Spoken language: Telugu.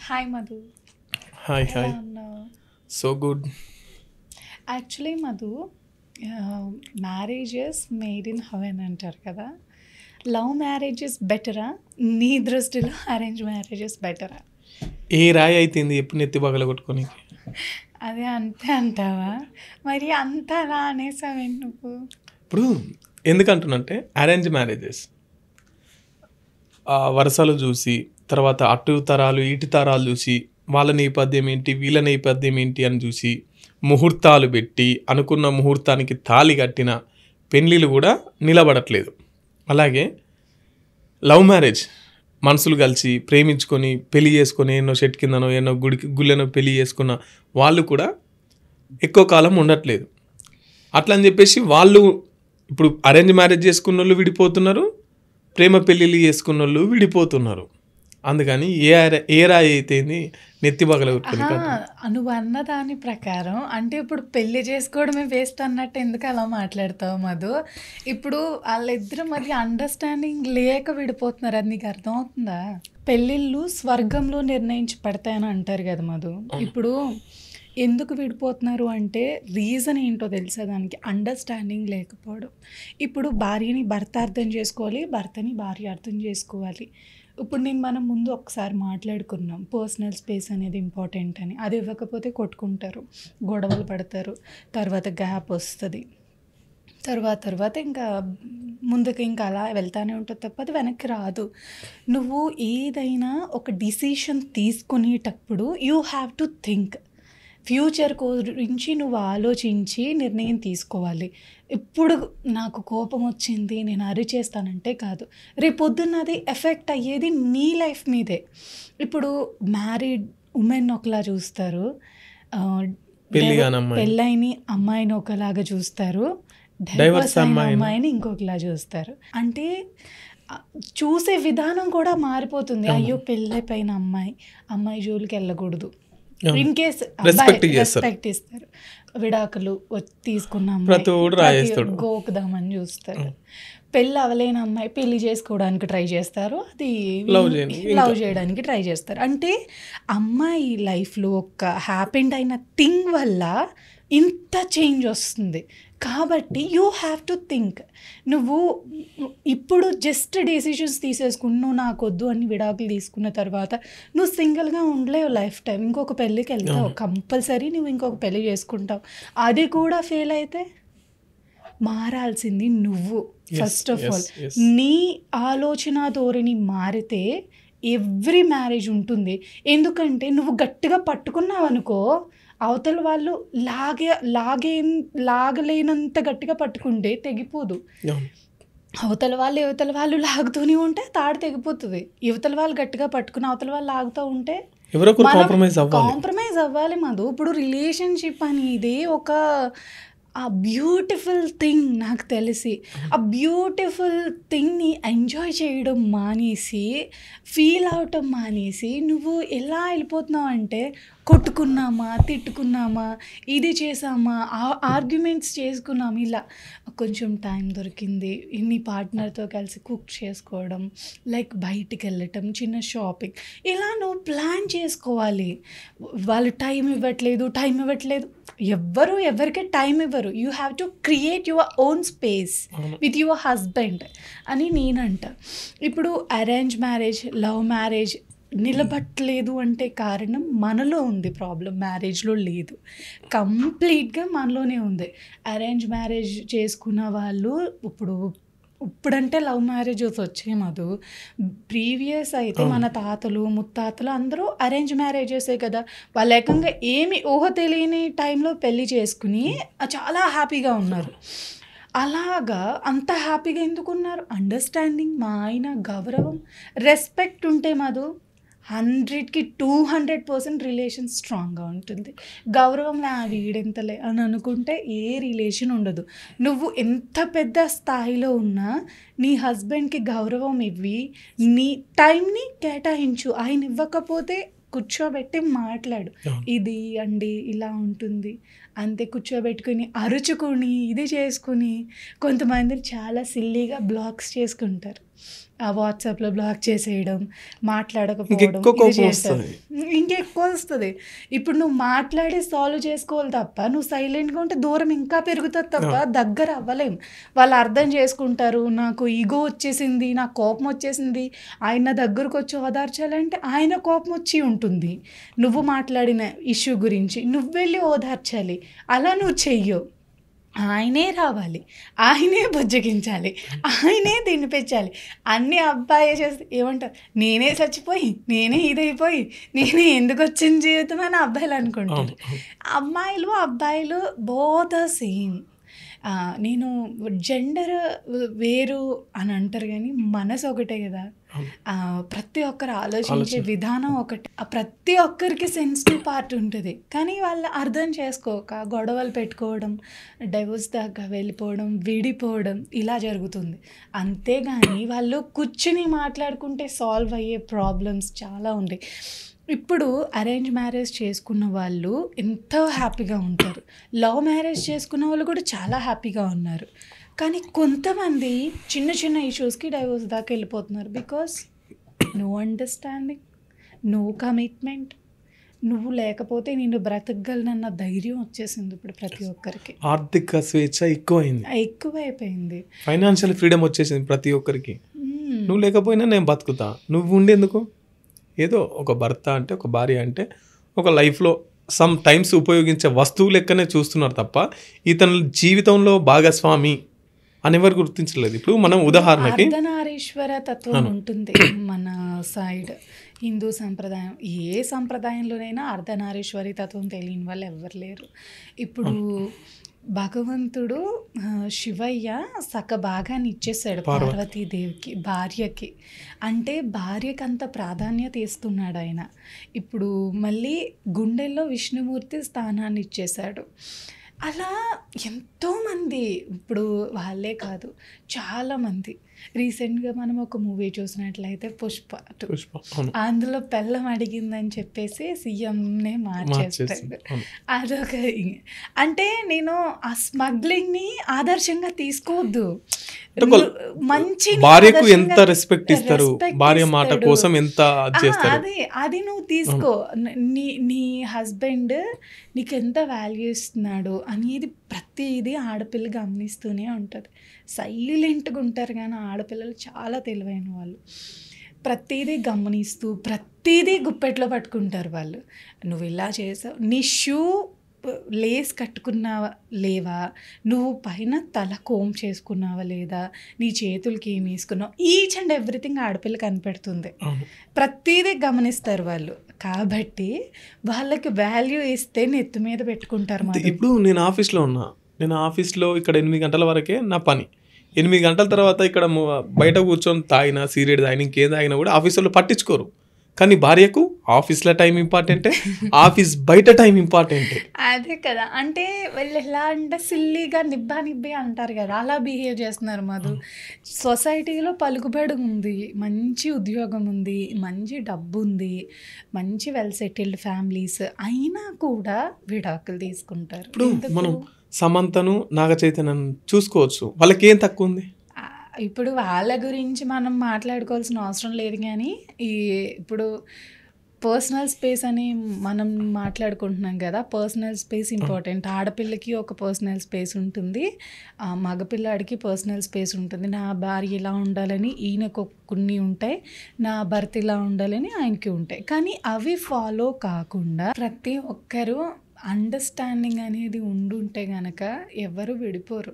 హాయ్ మధు, హాయ్ ఎలా హాయ్. ఉన్నావు? So good. Actually Madhu, marriages made in heaven అంటారు కదా. లవ్ మ్యారేజెస్ బెటరా, నీ దృష్టిలో అరేంజ్ మ్యారేజెస్ బెటరా? ఏ రాయి అయితుంది ఎప్పుడు నెత్తి పగల కొట్టుకొని. అదే అంతే అంటావా? మరి అంత అలా అనేసావేంటి నువ్వు? ఇప్పుడు ఎందుకంటున్నంటే అరేంజ్ మ్యారేజెస్ వరుసలు చూసి తర్వాత అటు తరాలు ఇటు తరాలు చూసి వాళ్ళ నేపథ్యం ఏంటి వీళ్ళ నేపథ్యం ఏంటి అని చూసి ముహూర్తాలు పెట్టి అనుకున్న ముహూర్తానికి తాళి కట్టిన పెళ్ళిళ్ళు కూడా నిలబడట్లేదు. అలాగే లవ్ మ్యారేజ్ మనసులు కలిసి ప్రేమించుకొని పెళ్లి చేసుకొని ఎన్నో షెట్ కిందనో ఎన్నో గుళ్ళనో పెళ్లి చేసుకున్న వాళ్ళు కూడా ఎక్కువ కాలం ఉండట్లేదు. అట్లా అని చెప్పేసి వాళ్ళు ఇప్పుడు అరేంజ్ మ్యారేజ్ చేసుకున్న వాళ్ళు విడిపోతున్నారు, ప్రేమ పెళ్ళిళ్ళు చేసుకున్న వాళ్ళు విడిపోతున్నారు. అందుకని ఏ రాయి అయితే నెత్తి పగల కొట్టుకొని. నువ్వు అన్న దాని ప్రకారం అంటే ఇప్పుడు పెళ్లి చేసుకోవడమే వేస్ట్ అన్నట్టు ఎందుకు అలా మాట్లాడతావు మధు? ఇప్పుడు వాళ్ళిద్దరి మధ్య అండర్స్టాండింగ్ లేక విడిపోతున్నారు, అది నీకు అర్థమవుతుందా? పెళ్ళిళ్ళు స్వర్గంలో నిర్ణయించి పడతాయని అంటారు కదా మధు. ఇప్పుడు ఎందుకు విడిపోతున్నారు అంటే రీజన్ ఏంటో తెలుసా? దానికి అండర్స్టాండింగ్ లేకపోవడం. ఇప్పుడు భార్యని భర్త అర్థం చేసుకోవాలి, భర్తని భార్య అర్థం చేసుకోవాలి. ఇప్పుడు మనం ముందు ఒకసారి మాట్లాడుకున్నాం, పర్సనల్ స్పేస్ అనేది ఇంపార్టెంట్ అని. అది ఇవ్వకపోతే కొట్టుకుంటారు, గొడవలు పడతారు, తర్వాత గ్యాప్ వస్తుంది, తర్వాత ఇంకా ముందుకు ఇంకా అలా వెళ్తానే ఉంటుంది తప్ప అది వెనక్కి రాదు. నువ్వు ఏదైనా ఒక డిసిషన్ తీసుకునేటప్పుడు you have to think. Future గురించి నువ్వు ఆలోచించి నిర్ణయం తీసుకోవాలి. ఇప్పుడు నాకు కోపం వచ్చింది నేను అరిచేస్తానంటే కాదు, రేపొద్దున్న అది ఎఫెక్ట్ అయ్యేది నీ లైఫ్ మీదే. ఇప్పుడు మ్యారీడ్ ఉమెన్ ఒకలా చూస్తారు, పెళ్ళైన అమ్మాయిని ఒకలాగా చూస్తారు, డైవర్స్ అయిన అమ్మాయిని ఇంకొకలా చూస్తారు. అంటే చూసే విధానం కూడా మారిపోతుంది. అయ్యో పెళ్ళైపోయిన అమ్మాయి జోలికి వెళ్ళకూడదు, ఇన్ కేస్ రెస్పెక్ట్ ఇస్తారు. విడాకులు తీసుకున్నాం గోకుదామని చూస్తారు. పెళ్ళి అవలేని అమ్మాయి పెళ్లి చేసుకోవడానికి ట్రై చేస్తారు, అది లవ్ చేయడానికి ట్రై చేస్తారు. అంటే అమ్మాయి లైఫ్లో ఒక హ్యాపెండ్ అయిన థింగ్ వల్ల ఇంత చేంజ్ వస్తుంది. కాబట్టి యూ హ్యావ్ టు థింక్. నువ్వు ఇప్పుడు జస్ట్ డెసిషన్స్ తీసేసుకుని నువ్వు నాకు వద్దు అని విడాకులు తీసుకున్న తర్వాత నువ్వు సింగిల్గా ఉండలేవు లైఫ్ టైం. ఇంకొక పెళ్ళికి వెళ్తావు, కంపల్సరీ నువ్వు ఇంకొక పెళ్ళి చేసుకుంటావు. అది కూడా ఫెయిల్ అయితే మారాల్సింది నువ్వు. ఫస్ట్ ఆఫ్ ఆల్ నీ ఆలోచన ధోరణి మారితే ఎవ్రీ మ్యారేజ్ ఉంటుంది. ఎందుకంటే నువ్వు గట్టిగా పట్టుకున్నావు అనుకో, అవతల వాళ్ళు లాగలేనంత గట్టిగా పట్టుకుంటే తెగిపోదు. అవతల వాళ్ళు లాగుతూనే ఉంటే తాడు తెగిపోతుంది. యువతల వాళ్ళు గట్టిగా పట్టుకుని అవతల వాళ్ళు లాగుతూ ఉంటే కాంప్రమైజ్ అవ్వాలి మధు. ఇప్పుడు రిలేషన్షిప్ అనేది ఒక బ్యూటిఫుల్ థింగ్. నాకు తెలిసి ఆ బ్యూటిఫుల్ థింగ్ని ఎంజాయ్ చేయడం మానేసి, ఫీల్ అవటం మానేసి నువ్వు ఎలా వెళ్ళిపోతున్నావు అంటే కొట్టుకున్నామా, తిట్టుకున్నామా, ఇది చేసామా, ఆర్గ్యుమెంట్స్ చేసుకున్నాము, ఇలా కొంచెం టైం దొరికింది నీ పార్ట్నర్తో కలిసి కుక్ చేసుకోవడం, లైక్ బయటికి వెళ్ళటం, చిన్న షాపింగ్, ఇలా నువ్వు ప్లాన్ చేసుకోవాలి. వాళ్ళు టైం ఇవ్వట్లేదు ఎవరికి టైం ఇవ్వరు. You have to create your own space with your husband అని నేనంట. ఇప్పుడు అరేంజ్ మ్యారేజ్, లవ్ మ్యారేజ్ నిలబట్టలేదు అంటే కారణం మనలో ఉంది ప్రాబ్లం, మ్యారేజ్లో లేదు. కంప్లీట్గా మనలోనే ఉంది. అరేంజ్ మ్యారేజ్ చేసుకున్న వాళ్ళు ఇప్పుడంటే లవ్ మ్యారేజెస్ వచ్చాయి మధు. ప్రీవియస్ అయితే మన తాతలు ముత్తాతలు అందరూ అరేంజ్ మ్యారేజెసే కదా. వాళ్ళు ఏకంగా ఏమి ఊహ తెలియని టైంలో పెళ్లి చేసుకుని చాలా హ్యాపీగా ఉన్నారు. అలాగా అంత హ్యాపీగా ఎందుకున్నారు? అండర్స్టాండింగ్, మా ఆయన గౌరవం, రెస్పెక్ట్ ఉంటే మధు 100కి 200% రిలేషన్ స్ట్రాంగ్గా ఉంటుంది. గౌరవం వీడెంతలే అని అనుకుంటే ఏ రిలేషన్ ఉండదు. నువ్వు ఎంత పెద్ద స్థాయిలో ఉన్నా నీ హస్బెండ్కి గౌరవం ఇవ్వి, నీ టైంని కేటాయించు. ఆయన ఇవ్వకపోతే కూర్చోబెట్టి మాట్లాడు, ఇది అండి ఇలా ఉంటుంది అంతే. కూర్చోబెట్టుకుని అరుచుకొని ఇది చేసుకుని కొంతమంది చాలా సిల్లీగా బ్లాక్స్ చేసుకుంటారు. ఆ వాట్సాప్లో బ్లాక్ చేసేయడం, మాట్లాడకపోవడం, ఇంకెక్కువ ఇది కోపం చేస్తారు. వస్తుంది. ఇంకెక్కువ వస్తుంది. ఇప్పుడు నువ్వు మాట్లాడి సాల్వ్ చేసుకోవాలి తప్ప, నువ్వు సైలెంట్గా ఉంటే దూరం ఇంకా పెరుగుతుంది తప్ప దగ్గర అవ్వలేం. వాళ్ళు అర్థం చేసుకుంటారు. నాకు ఈగో వచ్చేసింది, నాకు కోపం వచ్చేసింది, ఆయన దగ్గరకు వచ్చి ఓదార్చాలంటే ఆయన కోపం వచ్చి ఉంటుంది నువ్వు మాట్లాడిన ఇష్యూ గురించి. నువ్వు వెళ్ళి ఓదార్చాలి. అలా నువ్వు చెయ్యవు. ఆయనే రావాలి, ఆయనే బుజ్జగించాలి, ఆయనే తినిపించాలి. అన్నీ అబ్బాయే చేస్తే ఏమంటారు, నేనే చచ్చిపోయి, నేనే ఇదైపోయి, నేనే ఎందుకు వచ్చిన జీవితం అని అబ్బాయిలు అనుకుంటారు. అమ్మాయిలు అబ్బాయిలు బోత్ ద సేమ్. నేను జెండర్ వేరు అని అంటారు కానీ మనసు ఒకటే కదా. ప్రతి ఒక్కరు ఆలోచించే విధానం ఒకటి. ప్రతి ఒక్కరికి సెన్సిటివ్ పార్ట్ ఉంటుంది. కానీ వాళ్ళు అర్థం చేసుకోక గొడవలు పెట్టుకోవడం, డైవోర్స్ దాకా వెళ్ళిపోవడం, విడిపోవడం ఇలా జరుగుతుంది. అంతేగాని వాళ్ళు కూర్చుని మాట్లాడుకుంటే సాల్వ్ అయ్యే ప్రాబ్లమ్స్ చాలా ఉన్నాయి. ఇప్పుడు అరేంజ్ మ్యారేజ్ చేసుకున్న వాళ్ళు ఎంతో హ్యాపీగా ఉంటారు. లవ్ మ్యారేజ్ చేసుకున్న వాళ్ళు కూడా చాలా హ్యాపీగా ఉన్నారు. కానీ కొంతమంది చిన్న చిన్న ఇష్యూస్కి డైవోర్స్ దాకా వెళ్ళిపోతున్నారు. Because no understanding, no commitment. నువ్వు లేకపోతే నేను బ్రతకగలనన్న ధైర్యం వచ్చేసింది ఇప్పుడు ప్రతి ఒక్కరికి. ఆర్థిక స్వేచ్ఛ ఎక్కువైపోయింది. ఫైనాన్షియల్ ఫ్రీడమ్ వచ్చేసింది ప్రతి ఒక్కరికి. నువ్వు లేకపోయినా నేను బతుకుతా, నువ్వు ఉండేందుకు. ఏదో ఒక భర్త అంటే, ఒక భార్య అంటే ఒక లైఫ్లో సమ్ టైమ్స్ ఉపయోగించే వస్తువు లెక్కనే చూస్తున్నారు తప్ప ఇతని జీవితంలో భాగస్వామి అనేవారు గుర్తించలేదు. ఇప్పుడు మనం ఉదాహరణకి అర్ధనారీశ్వర తత్వం ఉంటుంది మన సైడ్. హిందూ సంప్రదాయం, ఏ సంప్రదాయంలోనైనా అర్ధనారీశ్వరి తత్వం తెలియని వాళ్ళు ఎవ్వరు లేరు. ఇప్పుడు భగవంతుడు శివయ్య సగ భాగాన్ని ఇచ్చేసాడు పార్వతీదేవికి, భార్యకి. అంటే భార్యకి అంత ప్రాధాన్యత ఇస్తున్నాడు ఆయన. ఇప్పుడు మళ్ళీ గుండెల్లో విష్ణుమూర్తి స్థానాన్ని ఇచ్చేశాడు. అలా ఎంతోమంది, ఇప్పుడు వాళ్ళే కాదు చాలామంది. రీసెంట్గా మనం ఒక మూవీ చూసినట్లయితే పుష్ప 2, అందులో పెళ్ళం అడిగిందని చెప్పేసి సీఎంనే మార్చేస్తాడు. అదొక అంటే నేను ఆ స్మగ్లింగ్ని ఆదర్శంగా తీసుకోవద్దు. మంచి భార్యకు ఎంత రెస్పెక్ట్ ఇస్తారు, భార్య మాట కోసం ఎంత చేస్తారు, అది నువ్వు తీసుకో. నీ హస్బెండ్ నీకు ఎంత వాల్యూ ఇస్తున్నాడు అనేది ప్రతిదీ ఆడపిల్ల గమనిస్తూనే ఉంటుంది. సైలెంట్గా ఉంటారు కానీ ఆడపిల్లలు చాలా తెలివైన వాళ్ళు. ప్రతిదీ గమనిస్తూ ప్రతిదీ గుప్పెట్లో పట్టుకుంటారు వాళ్ళు. నువ్వు ఇలా చేసావు, నీ షూ లేస్ కట్టుకున్నావా లేవా, నువ్వు పైన తల కోమ్ చేసుకున్నావా లేదా, నీ చేతులకి ఏమి వేసుకున్నావు, ఈచ్ అండ్ ఎవ్రీథింగ్ ఆడపిల్ల కనిపెడుతుంది. ప్రతిదీ గమనిస్తారు వాళ్ళు. కాబట్టి వాళ్ళకి వాల్యూ ఇస్తే నెత్తి మీద పెట్టుకుంటారు. ఇప్పుడు నేను ఆఫీస్లో ఇక్కడ 8 గంటల వరకే నా పని. 8 గంటల తర్వాత ఇక్కడ బయట కూర్చొని తాగినా, సిగరెట్ తాగినా, ఇంకేం తాగినా కూడా ఆఫీసులో పట్టించుకోరు. కానీ భార్యకు ఆఫీస్లో టైం ఇంపార్టెంటే, ఆఫీస్ బయట టైం ఇంపార్టెంటే. అదే కదా. అంటే వీళ్ళు ఎలా అంటే సిల్లీగా నిబ్బి అంటారు కదా, అలా బిహేవ్ చేస్తున్నారు. మధు, సొసైటీలో పలుకుబడి ఉంది, మంచి ఉద్యోగం ఉంది, మంచి డబ్బు ఉంది, మంచి వెల్ సెటిల్డ్ ఫ్యామిలీస్ అయినా కూడా విడాకులు తీసుకుంటారు. ఇప్పుడు మనం సమంతను, నాగ చైతన్యను చూసుకోవచ్చు. వాళ్ళకి ఏం తక్కువ ఉంది? ఇప్పుడు వాళ్ళ గురించి మనం మాట్లాడుకోవాల్సిన అవసరం లేదు. కానీ ఇప్పుడు పర్సనల్ స్పేస్ అని మనం మాట్లాడుకుంటున్నాం కదా, పర్సనల్ స్పేస్ ఇంపార్టెంట్. ఆడపిల్లకి ఒక పర్సనల్ స్పేస్ ఉంటుంది, మగపిల్లాడికి పర్సనల్ స్పేస్ ఉంటుంది. నా భార్య ఇలా ఉండాలని ఈయనకు కొన్ని ఉంటాయి, నా భర్త ఇలా ఉండాలని ఆయనకి ఉంటాయి. కానీ అవి ఫాలో కాకుండా ప్రతి ఒక్కరూ అండర్స్టాండింగ్ అనేది ఉండుంటే కనుక ఎవరు విడిపోరు.